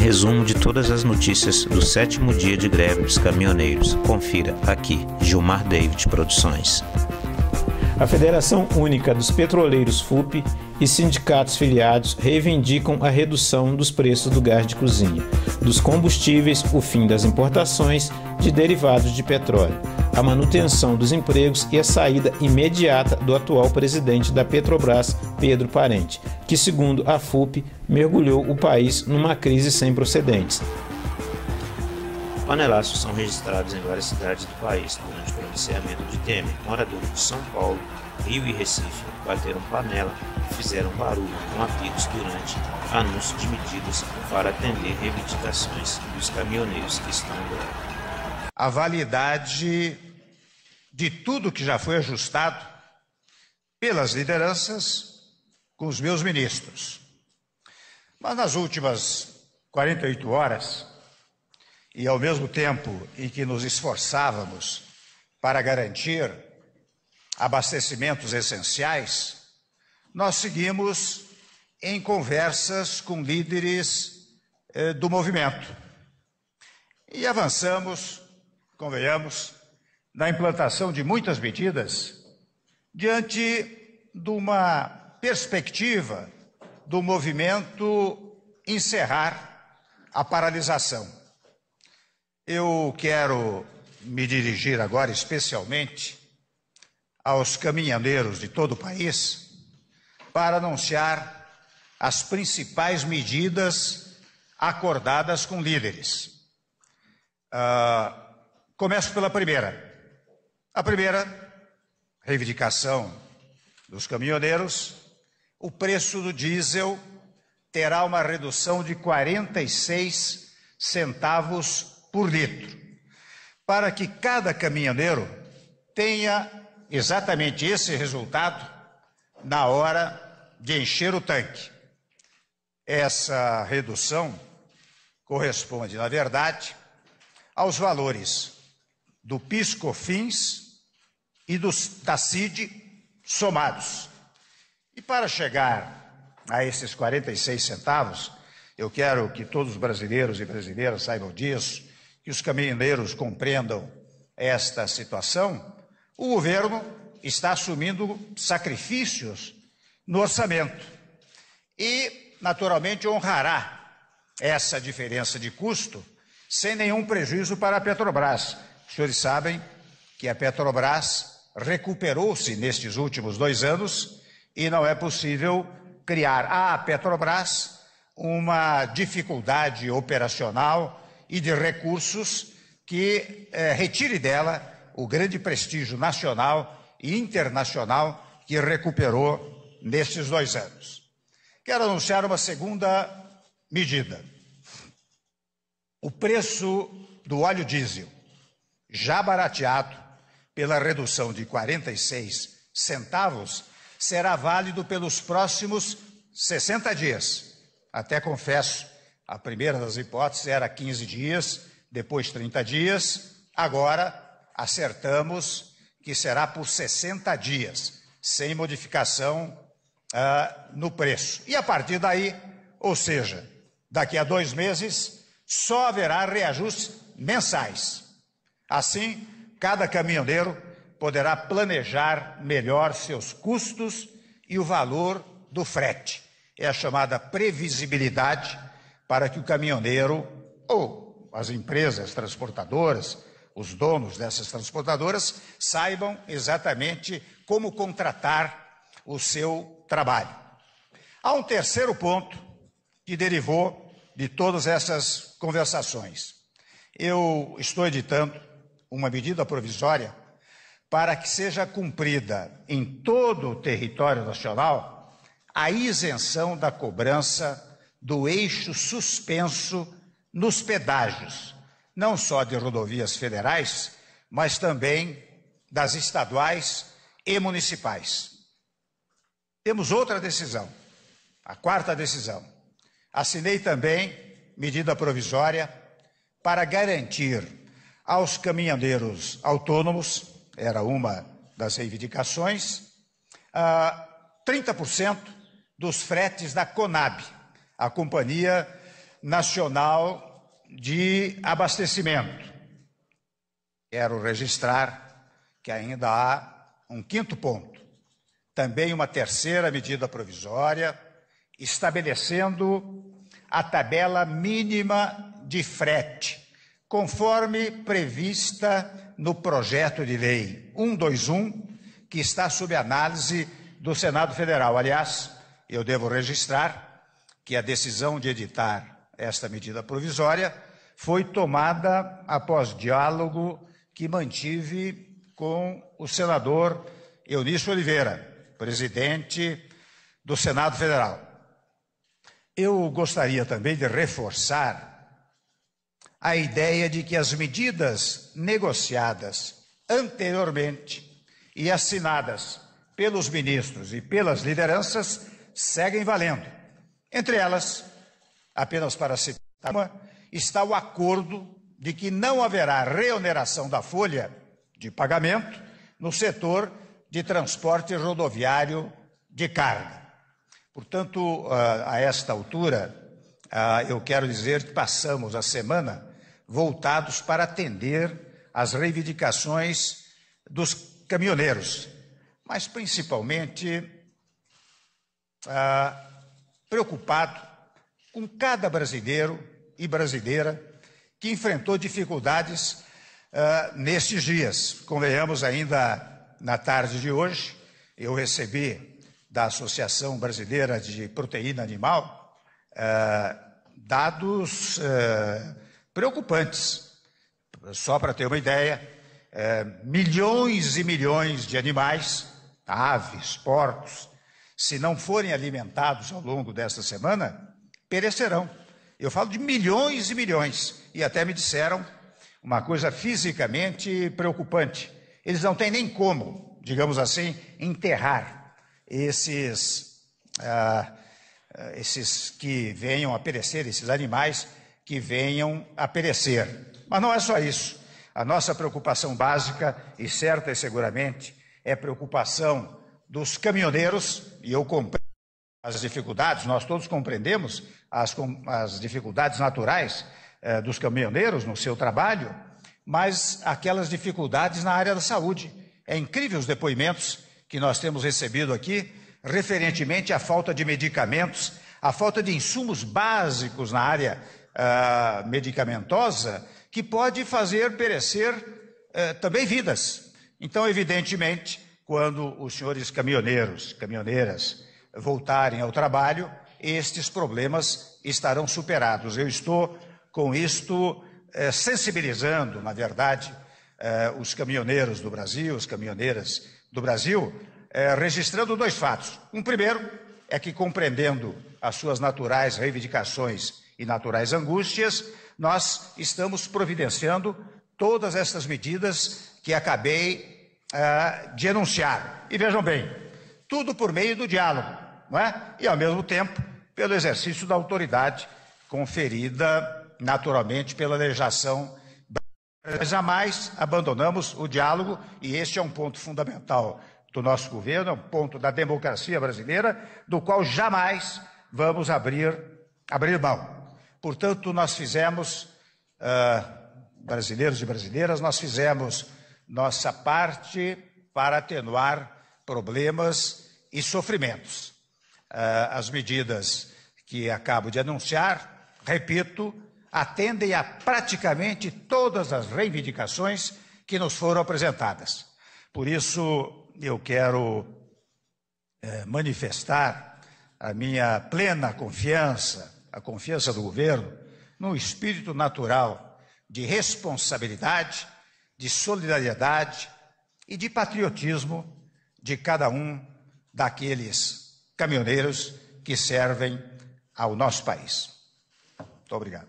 Resumo de todas as notícias do 7º dia de greve dos caminhoneiros. Confira aqui, Gilmar David Produções. A Federação Única dos Petroleiros FUP e sindicatos filiados reivindicam a redução dos preços do gás de cozinha, dos combustíveis, o fim das importações de derivados de petróleo, a manutenção dos empregos e a saída imediata do atual presidente da Petrobras, Pedro Parente, que, segundo a FUP, mergulhou o país numa crise sem precedentes. Panelaços são registrados em várias cidades do país durante o pronunciamento de Temer. Moradores de São Paulo, Rio e Recife bateram panela e fizeram barulho com apitos durante anúncio de medidas para atender reivindicações dos caminhoneiros que estão em greve. A validade de tudo que já foi ajustado pelas lideranças com os meus ministros. Mas nas últimas 48 horas, e ao mesmo tempo em que nos esforçávamos para garantir abastecimentos essenciais, nós seguimos em conversas com líderes do movimento e avançamos, convenhamos, na implantação de muitas medidas diante de uma perspectiva do movimento encerrar a paralisação. Eu quero me dirigir agora especialmente aos caminhoneiros de todo o país para anunciar as principais medidas acordadas com líderes. Começo pela primeira. A primeira reivindicação dos caminhoneiros: o preço do diesel terá uma redução de 46 centavos por litro, para que cada caminhoneiro tenha exatamente esse resultado na hora de encher o tanque. Essa redução corresponde, na verdade, aos valores do PIS/COFINS e da CID somados. E para chegar a esses 46 centavos, eu quero que todos os brasileiros e brasileiras saibam disso, que os caminhoneiros compreendam esta situação. O governo está assumindo sacrifícios no orçamento e, naturalmente, honrará essa diferença de custo sem nenhum prejuízo para a Petrobras. Os senhores sabem que a Petrobras recuperou-se nestes últimos 2 anos e não é possível criar à Petrobras uma dificuldade operacional e de recursos que retire dela o grande prestígio nacional e internacional que recuperou nestes 2 anos. Quero anunciar uma segunda medida. O preço do óleo diesel, já barateado pela redução de 46 centavos, será válido pelos próximos 60 dias. Até confesso, a primeira das hipóteses era 15 dias, depois 30 dias. Agora acertamos que será por 60 dias, sem modificação no preço. E a partir daí, ou seja, daqui a 2 meses, só haverá reajustes mensais. Assim, cada caminhoneiro poderá planejar melhor seus custos e o valor do frete. É a chamada previsibilidade, para que o caminhoneiro ou as empresas transportadoras, os donos dessas transportadoras, saibam exatamente como contratar o seu trabalho. Há um terceiro ponto que derivou de todas essas conversações. Eu estou editando uma medida provisória para que seja cumprida em todo o território nacional a isenção da cobrança do eixo suspenso nos pedágios, não só de rodovias federais, mas também das estaduais e municipais. Temos outra decisão, a quarta decisão. Assinei também medida provisória para garantir aos caminhoneiros autônomos, era uma das reivindicações, 30% dos fretes da Conab, a Companhia nacional de abastecimento. Quero registrar que ainda há um quinto ponto, também uma terceira medida provisória, estabelecendo a tabela mínima de frete, conforme prevista no projeto de lei 121, que está sob análise do Senado Federal. Aliás, eu devo registrar que a decisão de editar esta medida provisória foi tomada após diálogo que mantive com o senador Eunício Oliveira, presidente do Senado Federal. Eu gostaria também de reforçar a ideia de que as medidas negociadas anteriormente e assinadas pelos ministros e pelas lideranças seguem valendo. Entre elas, apenas para citar uma, está o acordo de que não haverá reoneração da folha de pagamento no setor de transporte rodoviário de carga. Portanto, a esta altura, eu quero dizer que passamos a semana voltados para atender às reivindicações dos caminhoneiros, mas principalmente preocupado com cada brasileiro e brasileira que enfrentou dificuldades nestes dias. Convenhamos, ainda na tarde de hoje, eu recebi da Associação Brasileira de Proteína Animal dados preocupantes. Só para ter uma ideia, milhões e milhões de animais, aves, porcos, se não forem alimentados ao longo desta semana, perecerão. Eu falo de milhões e milhões. E até me disseram uma coisa fisicamente preocupante. Eles não têm nem como, digamos assim, enterrar esses que venham a perecer, esses animais que venham a perecer. Mas não é só isso. A nossa preocupação básica, e certa e seguramente, é preocupação dos caminhoneiros, e eu compreendo as dificuldades, nós todos compreendemos as dificuldades naturais dos caminhoneiros no seu trabalho, mas aquelas dificuldades na área da saúde. É incrível os depoimentos que nós temos recebido aqui, referentemente à falta de medicamentos, à falta de insumos básicos na área medicamentosa, que pode fazer perecer também vidas. Então, evidentemente, quando os senhores caminhoneiros, caminhoneiras voltarem ao trabalho, estes problemas estarão superados. Eu estou, com isto, sensibilizando, na verdade, os caminhoneiros do Brasil, as caminhoneiras do Brasil, registrando dois fatos. Um primeiro é que, compreendendo as suas naturais reivindicações e naturais angústias, nós estamos providenciando todas estas medidas que acabei de enunciar. E vejam bem, tudo por meio do diálogo, não é? E, ao mesmo tempo, pelo exercício da autoridade conferida, naturalmente, pela legislação brasileira. Jamais abandonamos o diálogo, e este é um ponto fundamental do nosso governo, é um ponto da democracia brasileira, do qual jamais vamos abrir mão. Portanto, nós fizemos, brasileiros e brasileiras, nós fizemos nossa parte para atenuar problemas e sofrimentos. As medidas que acabo de anunciar, repito, atendem a praticamente todas as reivindicações que nos foram apresentadas. Por isso, eu quero manifestar a minha plena confiança, a confiança do governo, no espírito natural de responsabilidade, de solidariedade e de patriotismo de cada um daqueles caminhoneiros que servem ao nosso país. Muito obrigado.